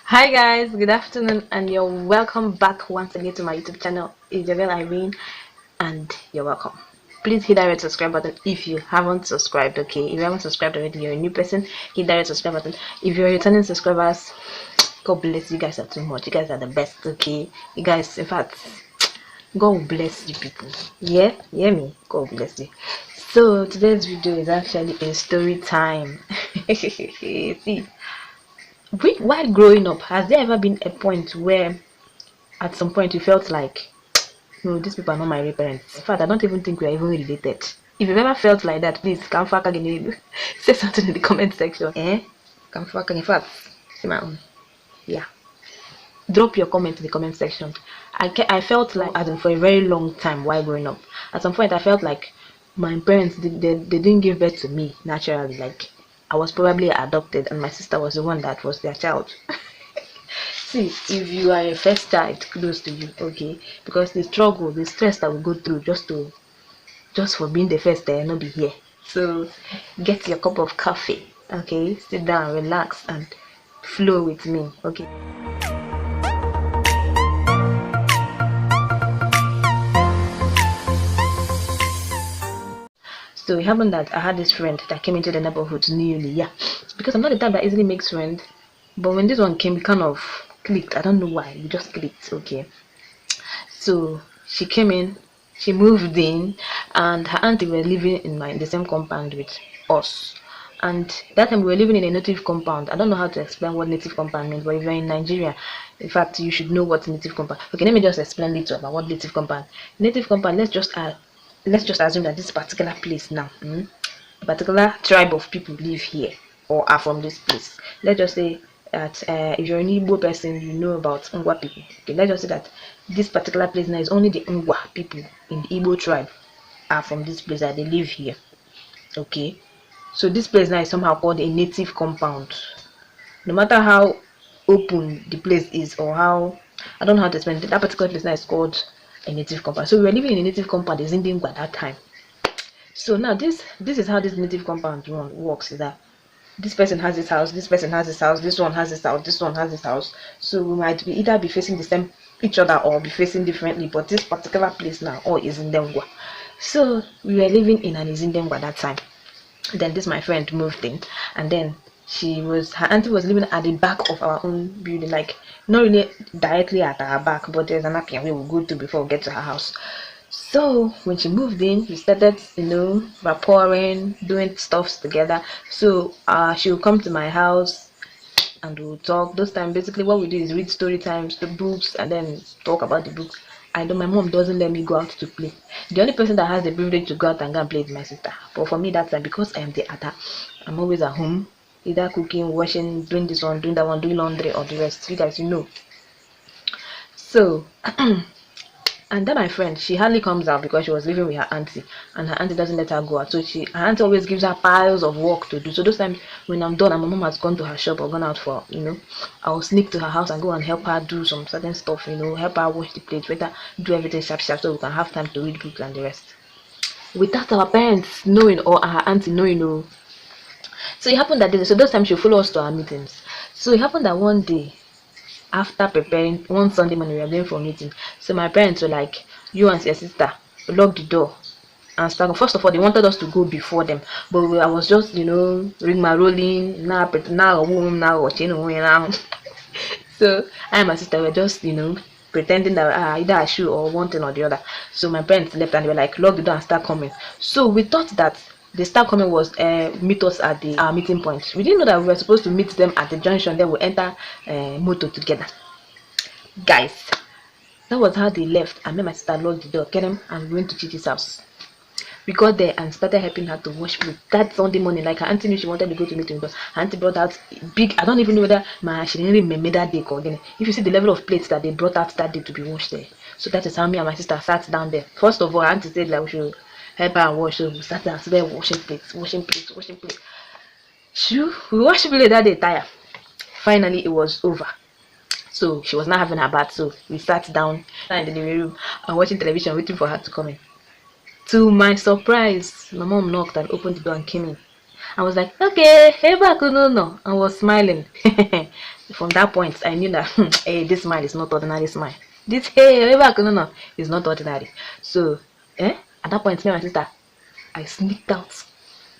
Hi guys, good afternoon and you're welcome back once again to my YouTube channel. It's your girl Irene and you're welcome. Please hit that red subscribe button if you haven't subscribed. Okay, if you haven't subscribed already, you're a new person, hit that red subscribe button. If you're returning subscribers, God bless you. Guys are too much. You guys are the best. Okay, you guys, in fact, God bless you people. Yeah, hear me? God bless you. So today's video is actually a story time. See, while growing up, has there ever been a point where at some point you felt like, no, these people are not my real parents? In fact, I don't even think we are even related. If you've ever felt like that, please come back again. Say something in the comment section. Come back. In fact, see my own. Yeah, drop your comment in the comment section. I felt like, as in for a very long time while growing up, at some point I felt like my parents they didn't give birth to me naturally. Like I was probably adopted and my sister was the one that was their child. See, if you are a first child, kudos to you, okay? Because the struggle, the stress that we go through just for being the first, not be here. So get your cup of coffee, okay? Sit down, relax, and flow with me, okay? So it happened that I had this friend that came into the neighborhood newly, yeah. Because I'm not the type that easily makes friends, but when this one came, it kind of clicked. I don't know why, we just clicked, okay? So she came in, she moved in, and her auntie were living in the same compound with us. And that time we were living in a native compound. I don't know how to explain what native compound means, but if you're in Nigeria, in fact, you should know what native compound. Okay, let me just explain it about what native compound. Native compound. Let's just assume that this particular place now, a particular tribe of people live here or are from this place. Let's just say that if you're an Igbo person, you know about Ngwa people. Okay, let's just say that this particular place now is only the Ngwa people in the Igbo tribe are from this place, that they live here. Okay, so this place now is somehow called a native compound. No matter how open the place is or how, I don't know how to explain it, that particular place now is called a native compound. So we were living in a native compound in Zindingwa at that time. So now this is how this native compound works, is that this person has this house, this person has this house, this one has this house, this one has this house. So we might be either be facing the same each other or be facing differently, but this particular place now all is in Demgwa. So we were living in an Izindengwa that time. Then this my friend moved in, and then her auntie was living at the back of our own building, like not really directly at our back, but there's an appian we will go to before we get to her house. So when she moved in, we started, vaporing, doing stuffs together. So she would come to my house and we'll talk. Those times, basically, what we do is read story times, the books, and then talk about the books. I know my mom doesn't let me go out to play. The only person that has the privilege to go out and go and play is my sister. But for me, that time, because I am the other, I'm always at home, either cooking, washing, doing this one, doing that one, doing laundry, or the rest. You guys, So. And then my friend, she hardly comes out because she was living with her auntie, and her auntie doesn't let her go out. So her auntie always gives her piles of work to do. So those times when I'm done and my mom has gone to her shop or gone out for, I'll sneak to her house and go and help her do some certain stuff, help her wash the plates, better do everything sharp so we can have time to read books and the rest. Without our parents knowing or our auntie knowing. So it happened that those times she'll follow us to our meetings. So it happened that one day, after preparing, one Sunday morning we were going for a meeting. So my parents were like, you and your sister lock the door and start. First of all, they wanted us to go before them, but I was just rolling now watching now. So I and my sister were just pretending that either I should or one thing or the other. So my parents left and they were like, lock the door and start coming. So we thought that the start coming was meet us at our meeting point. We didn't know that we were supposed to meet them at the junction, then we enter motor together. Guys, that was how they left. I made my sister lock the door, get them, and we went to Chichi's house. We got there and started helping her to wash plate that Sunday morning. Like her auntie knew she wanted to go to meeting, but her auntie brought out big, I don't even know whether she didn't remember that day again. If you see the level of plates that they brought out that day to be washed there. So that is how me and my sister sat down there. First of all, auntie said like we should help her and wash. So we sat down and started washing plates. Shoo, we washed plate that day tire. Finally it was over. So she was not having her bath, so we sat down in the living room and watching television, waiting for her to come in. To my surprise, my mom knocked and opened the door and came in. I was like, okay, hey back, no. I was smiling. From that point, I knew that hey, this smile is not ordinary smile. This hey back, no is not ordinary. So, at that point, me and my sister, I sneaked out,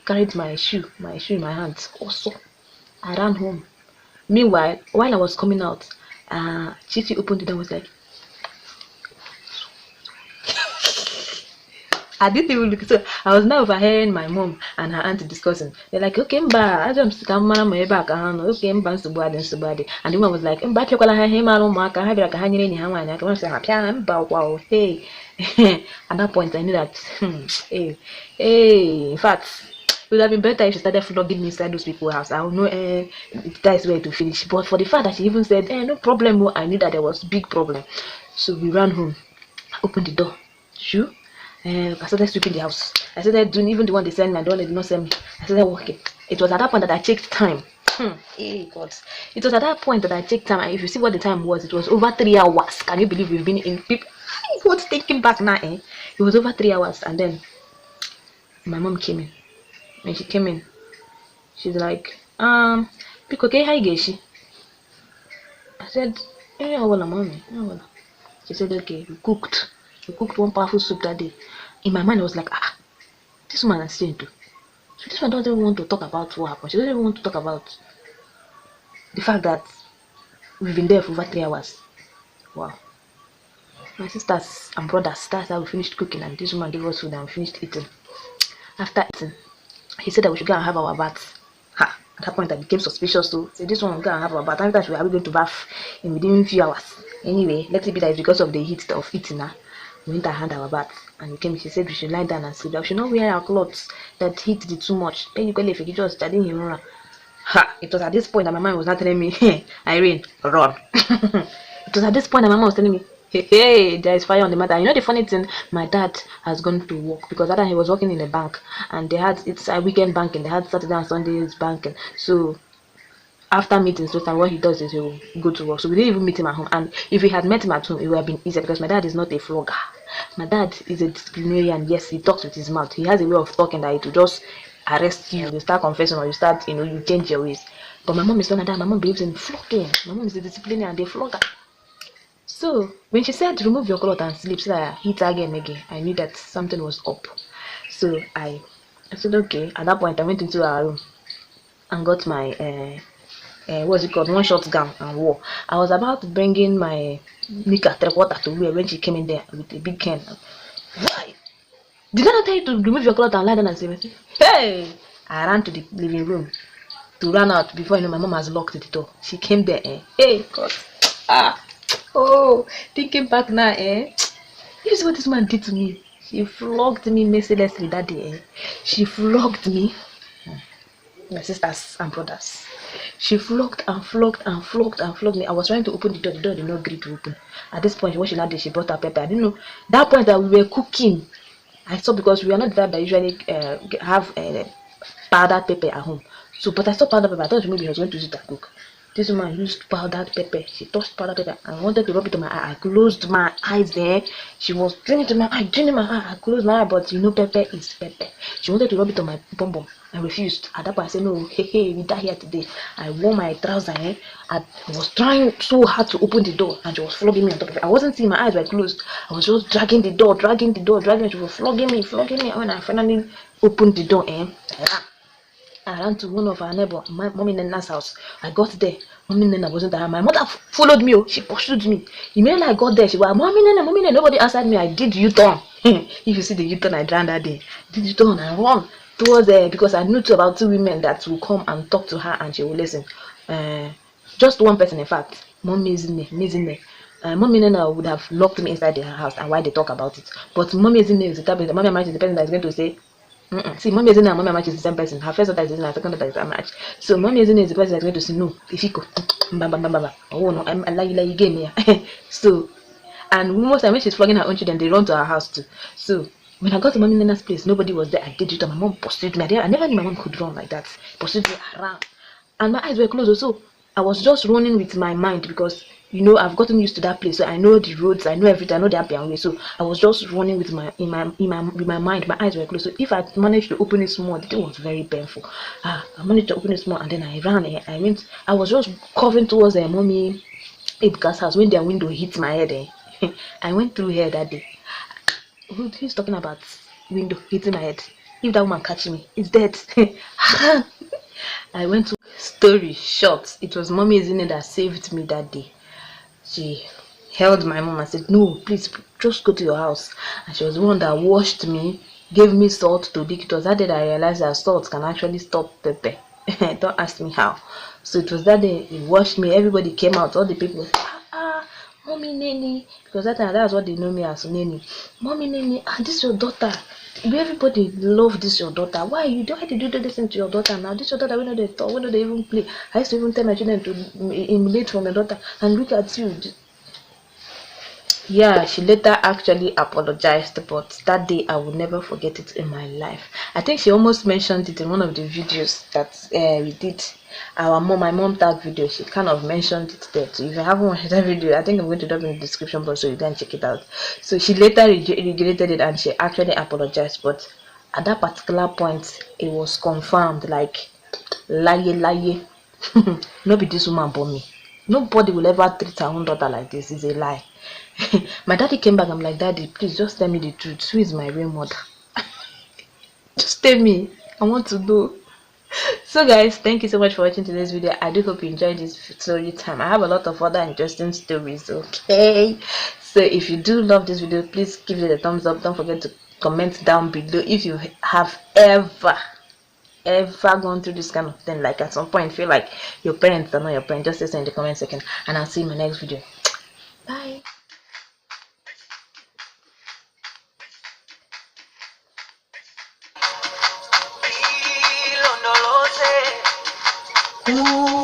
carried my shoe in my hands. Also, I ran home. Meanwhile, while I was coming out, Chichi opened the door and was like, I didn't even look. So I was now overhearing my mom and her auntie discussing. They're like, okay, mba, I just come my back. Okay, mba, nsubadi. And the woman was like, mba, chokola ha he malu maka ha bira ka ha nyere ni ha nwanya ka say apia mba wow. Hey. At that point I knew that hey, in fact it would have been better if she started flogging me inside those people's house. I would know that is where to finish. But for the fact that she even said, no problem, I knew that there was big problem. So we ran home, opened the door, shoo. I started sweeping the house. I started doing even the one they sent me and the one they did not send me. I started working. It was at that point that I checked time. Hey God. It was at that point that I checked time, and if you see what the time was, it was over 3 hours. Can you believe we've been in people? What's thinking back now? It was over 3 hours, and then my mom came in. When she came in, she's like, Pico, okay, hi Geshi. I said, well, mommy. She said, okay, we cooked one powerful soup that day. In my mind, I was like, this woman is saying too. So this one doesn't even want to talk about what happened. She doesn't even want to talk about the fact that we've been there for over 3 hours. Wow. My sisters and brothers, that's how we finished cooking, and this woman gave us food and we finished eating. After eating, he said that we should go and have our bath. At that point I became suspicious, so say this one will go and have our bath. After that, we are going to bath in within a few hours. Anyway, let it be that it's because of the heat of eating. We went and had our bath, and we came. She said we should lie down and sleep. We should not wear our clothes that heat it too much. Then you if you just studying him. It was at this point that my mind was not telling me, hey, Irene, run. It was at this point that my mom was telling me, hey, there is fire on the matter. You know the funny thing, my dad has gone to work because that time he was working in a bank, and they had it's a weekend banking. They had Saturday and Sundays banking. So after meetings, those time what he does is he will go to work. So we didn't even meet him at home. And if we had met him at home, it would have been easier because my dad is not a flogger. My dad is a disciplinarian. Yes, he talks with his mouth. He has a way of talking that it will just arrest you. You start confessing or you start, you change your ways. But my mom is not like that. My mom believes in flogging. My mom is a disciplinarian and they flogger. So when she said remove your clothes and sleep, so that I hit again, I knew that something was up. So I said okay. At that point, I went into our room and got my what's it called, one short gown and wore. I was about bringing my Nika 3/4 to wear when she came in there with a big can. Why? Did I not tell you to remove your clothes and lie down and sleep? Hey! I ran to the living room to run out before my mom has locked the door. She came there, Hey, God. Thinking back now, You see what this man did to me? She flogged me mercilessly that day, She flogged me. My sisters and brothers. She flogged and flogged and flogged and flogged me. I was trying to open the door did not agree to open. At this point, what she now did, she brought her pepper. I didn't know that point that we were cooking. I saw because we are not the type that usually have powdered pepper at home. So, but I saw powdered pepper. I thought maybe he was going to use it and cook. This woman used powdered pepper. She touched powdered pepper and wanted to rub it on my eye. I closed my eyes there. She was draining to my eye, draining my eye. I closed my eye, but pepper is pepper. She wanted to rub it on my bum bum. I refused. At that point, I said, no, hey, we die here today. I wore my trousers. I was trying so hard to open the door, and she was flogging me on top of it. I wasn't seeing, my eyes were closed. I was just dragging the door. She was flogging me. When I finally opened the door, I ran to one of our neighbor, my mommy Nana's house. I got there. Mommy Nana wasn't there. My mother followed me. She pursued me. Immediately I got there, she was, Mommy Nana. Nobody answered me. I did U-turn. If you see the U-turn I ran that day, did U-turn and run towards there because I knew about 2 women that will come and talk to her and she will listen. Just one person, in fact. Mommy Zine. Mommy Nana would have locked me inside her house and why they talk about it. But Mommy Zine is the type of Mommy Amach is the person that is going to say. See, Mommy Ezine and Mommy Amach is the same person. Her first daughter is Ezine, her second daughter is Amach. So Mommy Ezine is the person that's going to say no. If you go, oh no, I like you gave me. So, and most time when she's flogging her own children, they run to her house too. So when I got to Mommy Nana's place, nobody was there. I did it, and my mom pursued me. I never knew my mom could run like that. Pursued me around, and my eyes were closed. So I was just running with my mind because you know, I've gotten used to that place, so I know the roads, I know everything, I know the happy way. So I was just running with my mind. My eyes were closed. So if I managed to open it small, the thing was very painful. I managed to open it small, and then I ran. I was just curving towards mommy Ibka's house when their window hit my head. I went through here that day. Who's talking about window hitting my head? If that woman catch me, it's dead. I went to story short. It was mommy Izine that saved me that day. She held my mom and said, "No, please, just go to your house." And she was the one that washed me, gave me salt to dig. It was that day that I realized that salt can actually stop pepper. Don't ask me how. So it was that day he washed me. Everybody came out. All the people said, Mommy Nene. Because that time, that's what they know me as, Nene. Mommy Nene, this is your daughter. Everybody love this your daughter. Why did you do this to your daughter now? This your daughter, we know they talk, we know they even play. I used to even tell my children to emulate from my daughter, and look at you. Yeah, she later actually apologized, but that day I will never forget it in my life. I think she almost mentioned it in one of the videos that we did. My mom tag video, she kind of mentioned it there. So if you haven't watched that video, I think I'm going to drop in the description box so you can check it out. So she later regretted it and she actually apologized, but at that particular point, it was confirmed like, lie. No be this woman but me. Nobody will ever treat her own daughter like this. It's a lie. My daddy came back. I'm like, Daddy, please just tell me the truth. Who is my real mother? Just tell me. I want to know. So guys, thank you so much for watching today's video. I do hope you enjoyed this story time. I have a lot of other interesting stories, okay? So if you do love this video, please give it a thumbs up. Don't forget to comment down below if you have ever gone through this kind of thing, like at some point feel like your parents are not your parents. Just say so in the comment section, and I'll see you in my next video. Bye. Ooh.